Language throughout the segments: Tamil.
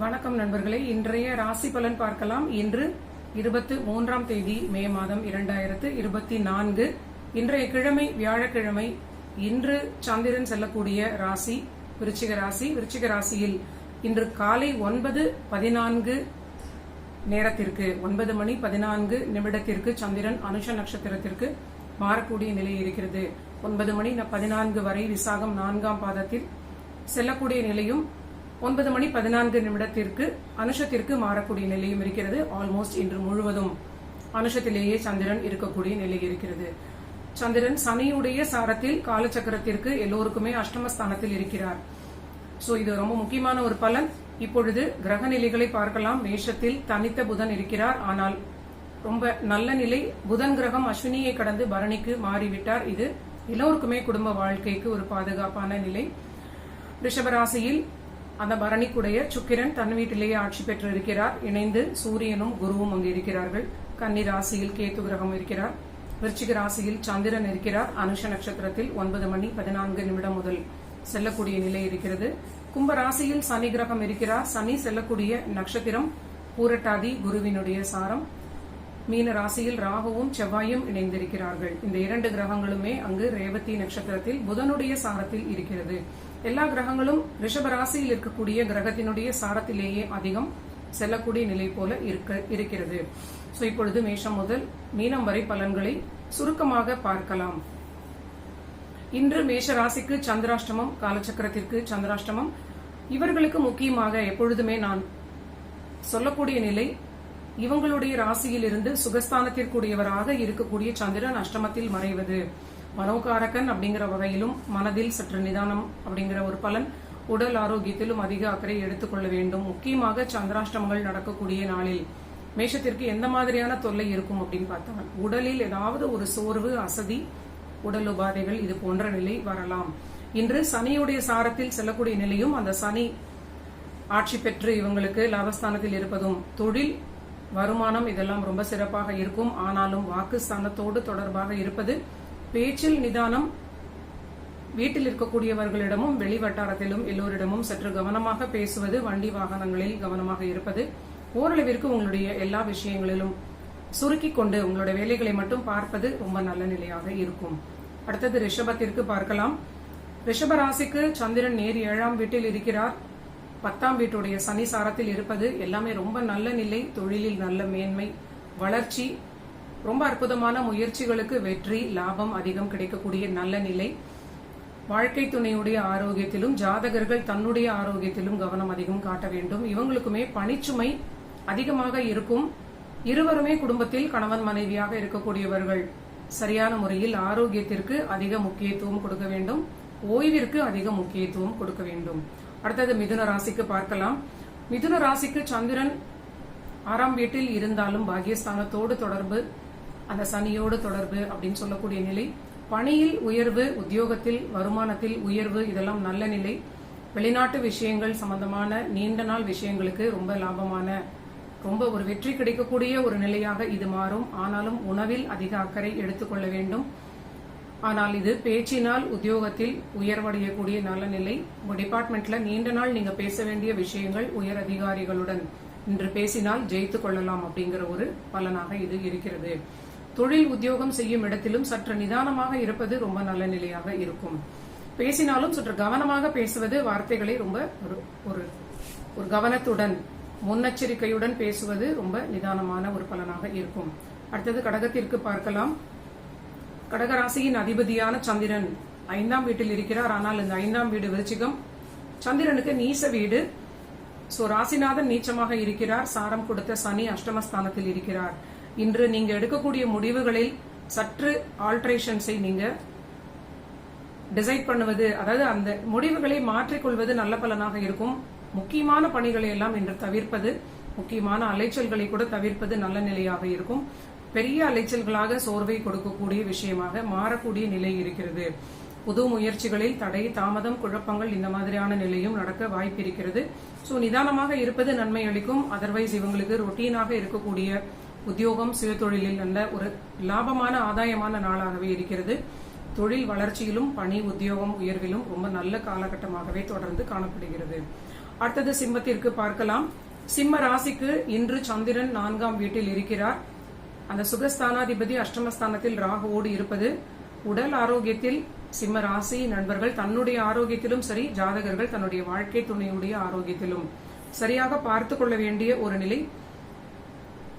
வணக்கம் நண்பர்களே, இன்றைய ராசி பலன் பார்க்கலாம். இன்று 23ஆம் தேதி மே மாதம் 2024. இன்றைய கிழமை வியாழக்கிழமை. இன்று சந்திரன் செல்லக்கூடிய ராசி விருச்சிக ராசி. விருச்சிக ராசியில் இன்று காலை 9:14 நேரத்திற்கு 9 மணி 14 நிமிடத்திற்கு சந்திரன் அனுஷ நட்சத்திரத்திற்கு மாறக்கூடிய நிலை இருக்கிறது. 9 மணி 14 வரை விசாகம் 4ஆம் பாதத்தில் செல்லக்கூடிய நிலையும் 9 மணி 14 நிமிடத்திற்கு அனுஷத்திற்கு மாறக்கூடிய நிலையும் இருக்கிறது. ஆல்மோஸ்ட் இன்று முழுவதும் அனுஷத்திலேயே சந்திரன் இருக்கக்கூடிய நிலை இருக்கிறது. சந்திரன் சனியுடைய சாரத்தில் காலச்சக்கரத்திற்கு எல்லோருக்குமே அஷ்டமஸ்தானத்தில் இருக்கிறார். சோ இது ரொம்ப முக்கியமான ஒரு பலன். இப்பொழுது கிரக நிலைகளை பார்க்கலாம். மேஷத்தில் தனித்த புதன் இருக்கிறார். ஆனால் ரொம்ப நல்ல நிலை. புதன் கிரகம் அஸ்வினியை கடந்து பரணிக்கு மாறிவிட்டார். இது எல்லோருக்குமே குடும்ப வாழ்க்கைக்கு ஒரு பாதுகாப்பான நிலை. ரிஷபராசியில் அந்த பரணிக்குடைய சுக்கிரன் தன் வீட்டிலேயே ஆட்சி பெற்று இருக்கிறார். இணைந்து சூரியனும் குருவும் அங்கு இருக்கிறார்கள். கன்னி ராசியில் கேத்து கிரகம் இருக்கிறார். விருச்சிக ராசியில் சந்திரன் இருக்கிறார். அனுஷ நட்சத்திரத்தில் 9 மணி 14 நிமிடம் முதல் செல்லக்கூடிய நிலை இருக்கிறது. கும்ப ராசியில் சனி கிரகம் இருக்கிறார். சனி செல்லக்கூடிய நட்சத்திரம் பூரட்டாதி, குருவினுடைய சாரம். மீன ராசியில் ராகுவும் செவ்வாயும் இணைந்திருக்கிறார்கள். இந்த 2 கிரகங்களுமே அங்கு ரேவதி நட்சத்திரத்தில் புதனுடைய சாரத்தில் இருக்கிறது. எல்லா கிரகங்களும் ரிஷப ராசியில் இருக்கக்கூடிய கிரகத்தினுடைய சாரத்திலேயே அதிகம் செல்லக்கூடிய நிலை போல இருக்கிறது. சோ இப்பொழுது மேஷம் முதல் மீனம் வரை பலன்களை சுருக்கமாக பார்க்கலாம். இன்று மேஷ ராசிக்கு சந்திராஷ்டமம், காலச்சக்கரத்திற்கு சந்திராஷ்டமம். இவர்களுக்கு முக்கியமாக எப்பொழுதுமே நான் சொல்லக்கூடிய நிலை, இவங்களுடைய ராசியில் இருந்து சுகஸ்தானத்திற்குரியவராக இருக்கக்கூடிய சந்திரன் அஷ்டமத்தில் மறைவது மனோகாரகன் அப்படிங்கிற வகையிலும் மனதில் சற்று நிதானம் அப்படிங்கிற ஒரு பலன். உடல் ஆரோக்கியத்திலும் அதிக அக்கறை எடுத்துக்கொள்ள வேண்டும். முக்கியமாக சந்திராஷ்டமங்கள் நடக்கக்கூடிய நாளில் மேஷத்திற்கு எந்த மாதிரியான தொல்லை இருக்கும் அப்படின்னு பார்த்தால், உடலில் ஏதாவது ஒரு சோர்வு, அசதி, உடல் உபாதைகள் இது போன்ற நிலை வரலாம். இன்று சனியுடைய சாரத்தில் செல்லக்கூடிய நிலையும், அந்த சனி ஆட்சி பெற்று இவங்களுக்கு லாபஸ்தானத்தில் இருப்பதும், தொழில் வருமானம் இதெல்லாம் ரொம்ப சிறப்பாக இருக்கும். ஆனாலும் வாக்கு ஸ்தானத்தோடு தொடர்பாக இருப்பது, பேச்சில் நிதானம், வீட்டில் இருக்கக்கூடியவர்களிடமும் வெளி வட்டாரத்திலும் எல்லோரிடமும் சற்று கவனமாக பேசுவது, வண்டி வாகனங்களில் கவனமாக இருப்பது, ஓரளவிற்கு உங்களுடைய எல்லா விஷயங்களிலும் சுருக்கிக் கொண்டு உங்களுடைய வேலைகளை மட்டும் பார்ப்பது ரொம்ப நல்ல நிலையாக இருக்கும். அடுத்தது ரிஷபத்திற்கு பார்க்கலாம். ரிஷப ராசிக்கு சந்திரன் நேர் 7ஆம் வீட்டில் இருக்கிறார். 10ஆம் வீட்டுடைய சனி சாரத்தில் இருப்பது எல்லாமே ரொம்ப நல்ல நிலை. தொழிலில் நல்ல மேன்மை, வளர்ச்சி, ரொம்ப அற்புதமான முயற்சிகளுக்கு வெற்றி, லாபம் அதிகம் கிடைக்கக்கூடிய நல்ல நிலை. வாழ்க்கை துணையுடைய ஆரோக்கியத்திலும் ஜாதகர்கள் தன்னுடைய ஆரோக்கியத்திலும் கவனம் அதிகம் காட்ட வேண்டும். இவங்களுக்குமே பணிச்சுமை அதிகமாக இருக்கும். இருவருமே குடும்பத்தில் கணவன் மனைவியாக இருக்கக்கூடியவர்கள் சரியான முறையில் ஆரோக்கியத்திற்கு அதிக முக்கியத்துவம் கொடுக்க வேண்டும். ஓய்விற்கு அதிக முக்கியத்துவம் கொடுக்க வேண்டும். அடுத்தது மிதுன ராசிக்கு பார்க்கலாம். மிதுன ராசிக்கு சந்திரன் 6ஆம் வீட்டில் இருந்தாலும் பாகியஸ்தானத்தோடு தொடர்பு, அந்த சனியோடு தொடர்பு அப்படின்னு சொல்லக்கூடிய நிலை. பணியில் உயர்வு, உத்தியோகத்தில் வருமானத்தில் உயர்வு, இதெல்லாம் நல்ல நிலை. வெளிநாட்டு விஷயங்கள் சம்பந்தமான நீண்ட நாள் விஷயங்களுக்கு ரொம்ப லாபமான, ரொம்ப ஒரு வெற்றி கிடைக்கக்கூடிய ஒரு நிலையாக இது மாறும். ஆனாலும் உணவில் அதிக அக்கறை எடுத்துக்கொள்ள வேண்டும். ஆனால் இது பேச்சினால் உத்தியோகத்தில் உயர்வடையக்கூடிய நல்ல நிலை. உங்க டிபார்ட்மெண்ட்ல நீண்ட நாள் நீங்க பேச வேண்டிய விஷயங்கள் உயர் அதிகாரிகளுடன் இன்று பேசினால் ஜெயித்துக் கொள்ளலாம் அப்படிங்கிற ஒரு பலனாக இது இருக்கிறது. தொழில் உத்தியோகம் செய்யும் இடத்திலும் சற்று நிதானமாக இருப்பது ரொம்ப நல்ல நிலையாக இருக்கும். பேசினாலும் சற்று கவனமாக பேசுவது, வார்த்தைகளை ரொம்ப ஒரு கவனத்துடன் முன்னெச்சரிக்கையுடன் பேசுவது ரொம்ப நிதானமான ஒரு பலனாக இருக்கும். அடுத்தது கடகத்திற்கு பார்க்கலாம். கடகராசியின் அதிபதியான சந்திரன் 5ஆம் வீட்டில் இருக்கிறார். ஆனால் இந்த 5ஆம் வீடு விருச்சிகம், சந்திரனுக்கு நீச வீடு. சோ ராசிநாதன் நீச்சமாக இருக்கிறார். சாரம் கொடுத்த சனி அஷ்டமஸ்தானத்தில் இருக்கிறார். இன்று நீங்க எடுக்கக்கூடிய முடிவுகளில் சற்று ஆல்டரேஷன்ஸை நீங்க டிசைட் பண்ணுவது, அதாவது அந்த முடிவுகளை மாற்றிக்கொள்வது நல்ல பலனாக இருக்கும். முக்கியமான பணிகளை எல்லாம் இன்று தவிர்ப்பது, முக்கியமான அலைச்சல்களை கூட தவிர்ப்பது நல்ல நிலையாக இருக்கும். பெரிய அலைச்சல்களாக சோர்வை கொடுக்கக்கூடிய விஷயமாக மாறக்கூடிய நிலை இருக்கிறது. புது முயற்சிகளில் தடை, தாமதம், குழப்பங்கள் இந்த மாதிரியான நிலையும் நடக்க வாய்ப்பு இருக்கிறது. சோ நிதானமாக இருப்பது நன்மை அளிக்கும். அதர்வைஸ் இவங்களுக்கு ரொட்டீனாக இருக்கக்கூடிய உத்தியோகம், சுயதொழிலில் நல்ல ஒரு லாபமான ஆதாயமான நாளாகவே இருக்கிறது. தொழில் வளர்ச்சியிலும் பணி உத்தியோகம் உயர்விலும் ரொம்ப நல்ல காலகட்டமாகவே தொடர்ந்து காணப்படுகிறது. அடுத்தது சிம்மத்திற்கு பார்க்கலாம். சிம்ம ராசிக்கு இன்று சந்திரன் 4ஆம் வீட்டில் இருக்கிறார். அந்த சுகஸ்தானாதிபதி அஷ்டமஸ்தானத்தில் ராகுவோடு இருப்பது உடல் ஆரோக்கியத்தில் சிம்ம ராசி நண்பர்கள் தன்னுடைய ஆரோக்கியத்திலும் சரி, ஜாதகர்கள் தன்னுடைய வாழ்க்கை துணையுடைய ஆரோக்கியத்திலும் சரியாக பார்த்து கொள்ள வேண்டிய ஒரு நிலை.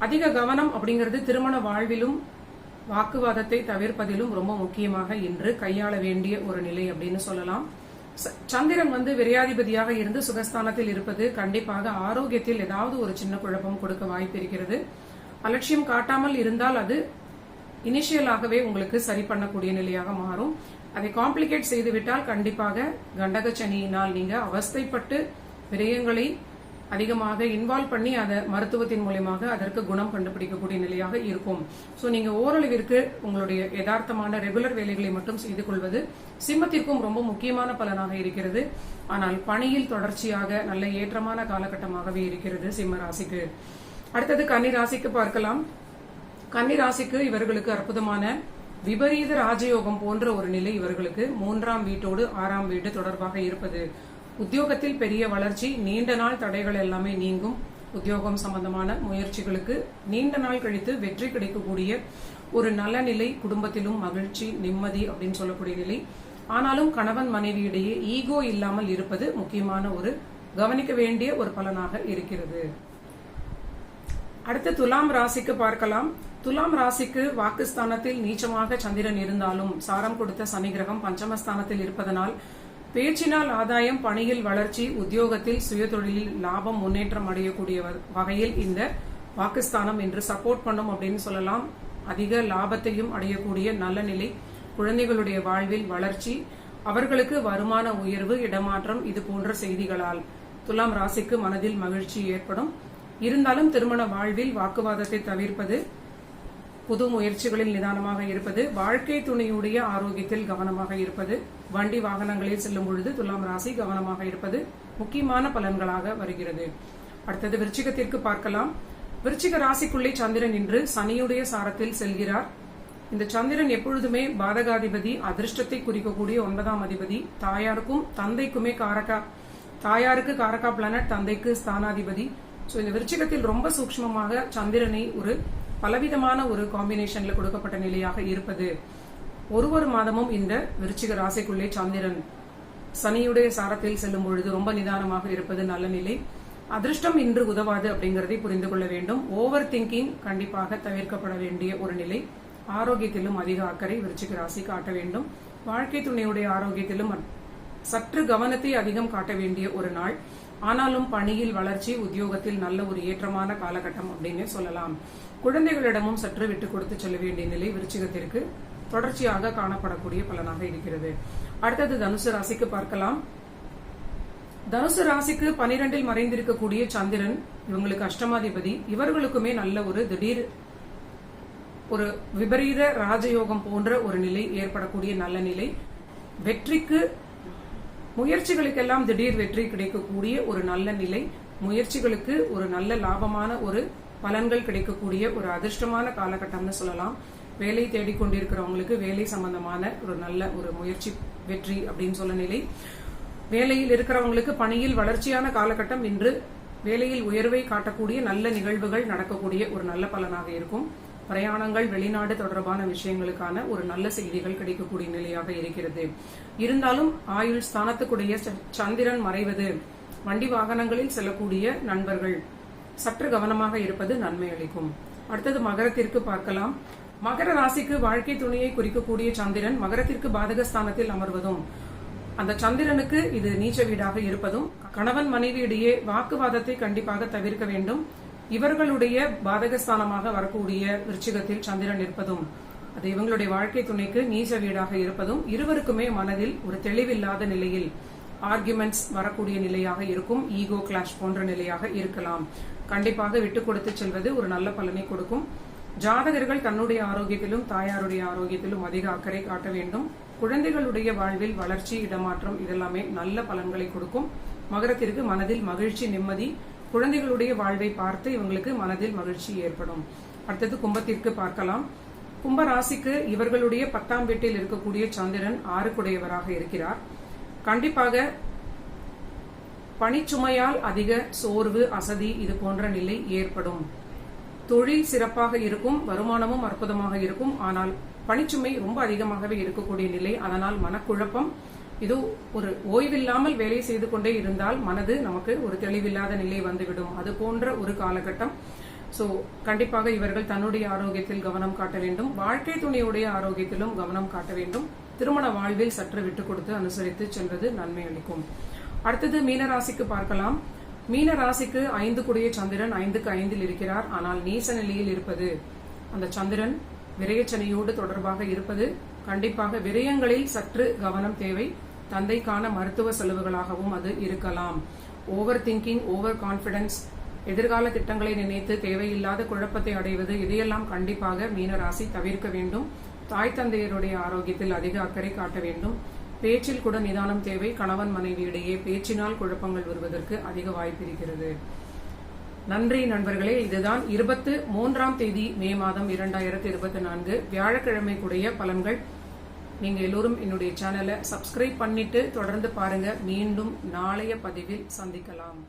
அதிக கவனம் அப்படிங்கிறது திருமண வாழ்விலும் வாக்குவாதத்தை தவிர்ப்பதிலும் ரொம்ப முக்கியமாக இன்று கையாள வேண்டிய ஒரு நிலை அப்படின்னு சொல்லலாம். சந்திரன் விரையாதிபதியாக இருந்து சுகஸ்தானத்தில் இருப்பது கண்டிப்பாக ஆரோக்கியத்தில் ஏதாவது ஒரு சின்ன குழப்பம் கொடுக்க வாய்ப்பு இருக்கிறது. அலட்சியம் காட்டாமல் இருந்தால் அது இனிஷியலாகவே உங்களுக்கு சரி பண்ணக்கூடிய நிலையாக மாறும். அதை காம்ப்ளிகேட் செய்துவிட்டால் கண்டிப்பாக கண்டக சனியினால் நீங்க அவஸ்தைப்பட்டு விரயங்களை அதிகமாக இன்வால்வ் பண்ணி அதை மருத்துவத்தின் மூலமாக அதற்கு குணம் கண்டுபிடிக்கக்கூடிய நிலையாக இருக்கும். சோ நீங்க ஓரளவிற்கு உங்களுடைய யதார்த்தமான ரெகுலர் வேலைகளை மட்டும் செய்து கொள்வது சிம்மத்திற்கும் ரொம்ப முக்கியமான பலனாக இருக்கிறது. ஆனால் பணியில் தொடர்ச்சியாக நல்ல ஏற்றமான காலகட்டமாகவே இருக்கிறது சிம்ம ராசிக்கு. அடுத்தது கன்னி ராசிக்கு பார்க்கலாம். கன்னி ராசிக்கு இவர்களுக்கு அற்புதமான விபரீத ராஜயோகம் போன்ற ஒரு நிலை இவர்களுக்கு 3ஆம் வீட்டோடு 6ஆம் வீடு தொடர்பாக இருப்பது. உத்தியோகத்தில் பெரிய வளர்ச்சி, நீண்ட நாள் தடைகள் எல்லாமே நீங்கும். உத்தியோகம் சம்பந்தமான முயற்சிகளுக்கு நீண்ட நாள் கழித்து வெற்றி கிடைக்கக்கூடிய ஒரு நல்ல நிலை. குடும்பத்திலும் மகிழ்ச்சி, நிம்மதி அப்படின்னு சொல்லக்கூடிய நிலை. ஆனாலும் கணவன் மனைவியிடையே ஈகோ இல்லாமல் இருப்பது முக்கியமான ஒரு கவனிக்க வேண்டிய ஒரு பலனாக இருக்கிறது. அடுத்து துலாம் ராசிக்கு பார்க்கலாம். துலாம் ராசிக்கு வாக்குஸ்தானத்தில் நீச்சமாக சந்திரன் இருந்தாலும் சாரம் கொடுத்த சனி கிரகம் பஞ்சமஸ்தானத்தில் இருப்பதனால் பேச்சினால் ஆதாயம், பணியில் வளர்ச்சி, உத்தியோகத்தில் சுயதொழிலில் லாபம், முன்னேற்றம் அடையக்கூடிய வகையில் இந்த வாக்குஸ்தானம் என்று சப்போர்ட் பண்ணும் அப்படின்னு சொல்லலாம். அதிக லாபத்தையும் அடையக்கூடிய நல்ல நிலை. குழந்தைகளுடைய வாழ்வில் வளர்ச்சி, அவர்களுக்கு வருமான உயர்வு, இடமாற்றம், இது போன்ற செய்திகளால் துலாம் ராசிக்கு மனதில் மகிழ்ச்சி ஏற்படும். இருந்தாலும் திருமண வாழ்வில் வாக்குவாதத்தை தவிர்ப்பது, புது முயற்சிகளில் நிதானமாக இருப்பது, வாழ்க்கை துணையுடைய ஆரோக்கியத்தில் கவனமாக இருப்பது, வண்டி வாகனங்களில் செல்லும் பொழுது துலாம் ராசி கவனமாக இருப்பது முக்கியமான பலன்களாக வருகிறது. அடுத்தது விருச்சிகத்திற்கு பார்க்கலாம். விருச்சிக ராசிக்குள்ளே சந்திரன் இன்று சனியுடைய சாரத்தில் செல்கிறார். இந்த சந்திரன் எப்பொழுதுமே பாதகாதிபதி, அதிர்ஷ்டத்தை குறிக்கக்கூடிய 9ஆம் அதிபதி, தாயாருக்கும் தந்தைக்குமே தாயாருக்கு காரகா பிளானட், தந்தைக்கு ஸ்தானாதிபதி. சோ இந்த விருச்சிகத்தில் ரொம்ப சூக்ஷ்மமாக சந்திரனை ஒரு பலவிதமான ஒரு காம்பினேஷன்ல கொடுக்கப்பட்ட நிலையாக இருப்பது. ஒரு மாதமும் இந்த விருச்சிக ராசிக்குள்ளே சந்திரன் சனியுடைய சாரத்தில் செல்லும் பொழுது ரொம்ப நிதானமாக இருப்பது நல்ல நிலை. அதிர்ஷ்டம் இன்று உதவாது அப்படிங்கறதை புரிந்து கொள்ள வேண்டும். ஓவர் திங்கிங் கண்டிப்பாக தவிர்க்கப்பட வேண்டிய ஒரு நிலை. ஆரோக்கியத்திலும் அதிக அக்கறை விருச்சிக ராசி காட்ட வேண்டும். வாழ்க்கை துணையுடைய ஆரோக்கியத்திலும் சற்று கவனத்தை அதிகம் காட்ட வேண்டிய ஒரு நாள். ஆனாலும் பணியில் வளர்ச்சி, உத்தியோகத்தில் நல்ல ஒரு ஏற்றமான காலகட்டம் அப்படின்னு சொல்லலாம். குழந்தைகளிடமும் சற்று விட்டு கொடுத்து செல்ல வேண்டிய நிலை விருச்சிகத்திற்கு தொடர்ச்சியாக காணப்படக்கூடிய பலனாக இருக்கிறது. அடுத்தது தனுசு ராசிக்கு பார்க்கலாம். தனுசு ராசிக்கு 12இல் மறைந்திருக்கக்கூடிய சந்திரன் இவங்களுக்கு அஷ்டமாதிபதி. இவர்களுக்குமே நல்ல ஒரு திடீர் ஒரு விபரீத ராஜயோகம் போன்ற ஒரு நிலை ஏற்படக்கூடிய நல்ல நிலை. வெற்றிக்கு முயற்சிகளுக்கெல்லாம் திடீர் வெற்றி கிடைக்கக்கூடிய ஒரு நல்ல நிலை. முயற்சிகளுக்கு ஒரு நல்ல லாபமான ஒரு பலன்கள் கிடைக்கக்கூடிய ஒரு அதிர்ஷ்டமான காலகட்டம்னு சொல்லலாம். வேலை தேடிக்கொண்டிருக்கிறவங்களுக்கு வேலை சம்பந்தமான ஒரு நல்ல ஒரு முயற்சி வெற்றி அப்படின்னு சொல்ல நிலை. வேலையில் இருக்கிறவங்களுக்கு பணியில் வளர்ச்சியான காலகட்டம். இன்று வேலையில் உயர்வை காட்டக்கூடிய நல்ல நிகழ்வுகள் நடக்கக்கூடிய ஒரு நல்ல பலனாக இருக்கும். பிரயாணங்கள், வெளிநாடு தொடர்பான விஷயங்களுக்கான ஒரு நல்ல செய்திகள் கிடைக்கக்கூடிய நிலையாக இருக்கிறது. இருந்தாலும் ஆயுள் ஸ்தானத்துக்குடைய சந்திரன் மறைவது, வண்டி வாகனங்களில் செல்லக்கூடிய நண்பர்கள் சற்று கவனமாக இருப்பது நன்மை அளிக்கும். அடுத்தது மகரத்திற்கு பார்க்கலாம். மகர ராசிக்கு வாழ்க்கை துணையை குறிக்கக்கூடிய சந்திரன் மகரத்திற்கு பாதகஸ்தானத்தில் அமர்வதும், அந்த சந்திரனுக்கு இது நீச்ச வீடாக இருப்பதும், கணவன் மனைவியிடையே வாக்குவாதத்தை கண்டிப்பாக தவிர்க்க வேண்டும். இவர்களுடைய பாதகஸ்தானமாக வரக்கூடிய விருச்சிகத்தில் சந்திரன் இருப்பதும், அது இவங்களுடைய வாழ்க்கை துணைக்கு நீச்ச வீடாக இருப்பதும், இருவருக்குமே மனதில் ஒரு தெளிவில்லாத நிலையில் ஆர்குமெண்ட்ஸ் வரக்கூடிய நிலையாக இருக்கும். ஈகோ கிளாஷ் போன்ற நிலையாக இருக்கலாம். கண்டிப்பாக விட்டு கொடுத்து செல்வது ஒரு நல்ல பலனை கொடுக்கும். ஜாதகர்கள் தன்னுடைய ஆரோக்கியத்திலும் தாயாருடைய ஆரோக்கியத்திலும் அதிக அக்கறை காட்ட வேண்டும். குழந்தைகளுடைய வாழ்வில் வளர்ச்சி, இடமாற்றம் இதெல்லாமே நல்ல பலன்களை கொடுக்கும். மகரத்திற்கு மனதில் மகிழ்ச்சி, நிம்மதி, குழந்தைகளுடைய வாழ்வை பார்த்து இவங்களுக்கு மனதில் மகிழ்ச்சி ஏற்படும். அடுத்தது கும்பத்திற்கு பார்க்கலாம். கும்ப ராசிக்கு இவர்களுடைய 10ஆம் வீட்டில் இருக்கக்கூடிய சந்திரன் 6 குடையவராக இருக்கிறார். கண்டிப்பாக பணிச்சுமையால் அதிக சோர்வு, அசதி இது போன்ற நிலை ஏற்படும். தொழில் சிறப்பாக இருக்கும், வருமானமும் அற்புதமாக இருக்கும். ஆனால் பணிச்சுமை ரொம்ப அதிகமாகவே இருக்கக்கூடிய நிலை. அதனால் மனக்குழப்பம். இது ஒரு ஓய்வில்லாமல் வேலை செய்து கொண்டே இருந்தால் மனது நமக்கு ஒரு தெளிவில்லாத நிலை வந்துவிடும். அது போன்ற ஒரு காலகட்டம். சோ கண்டிப்பாக இவர்கள் தன்னுடைய ஆரோக்கியத்தில் கவனம் காட்ட வேண்டும். வாழ்க்கை துணையுடைய ஆரோக்கியத்திலும் கவனம் காட்ட வேண்டும். திருமண வாழ்வில் சற்று விட்டுக் கொடுத்து அனுசரித்து செல்வது நன்மை அளிக்கும். அடுத்தது மீனராசிக்கு பார்க்கலாம். மீனராசிக்கு 5 கூடிய சந்திரன் 5க்கு 5 இருக்கிறார். ஆனால் நீச நிலையில் இருப்பது, அந்த சந்திரன் விரயச்சனையோடு தொடர்பாக இருப்பது, கண்டிப்பாக விரயங்களில் சற்று கவனம் தேவை. தந்தைக்கான மருத்துவ செலவுகளாகவும் அது இருக்கலாம். ஓவர் திங்கிங், ஓவர் கான்பிடன்ஸ், எதிர்கால திட்டங்களை நினைத்து தேவையில்லாத குழப்பத்தை அடைவது, இதையெல்லாம் கண்டிப்பாக மீனராசி தவிர்க்க வேண்டும். தாய் தந்தையருடைய ஆரோக்கியத்தில் அதிக அக்கறை காட்ட வேண்டும். பேச்சில் கூட நிதானம் தேவை. கணவன் மனைவி இடையே பேச்சினால் குழப்பங்கள் வருவதற்கு அதிக வாய்ப்பு இருக்கிறது. நன்றி நண்பர்களே. இதுதான் 23ஆம் தேதி மே மாதம் 2024 வியாழக்கிழமை கூடிய பலன்கள். நீங்க எல்லோரும் என்னுடைய சேனலை சப்ஸ்கிரைப் பண்ணிட்டு தொடர்ந்து பாருங்க. மீண்டும் நாளைய பதிவில் சந்திக்கலாம்.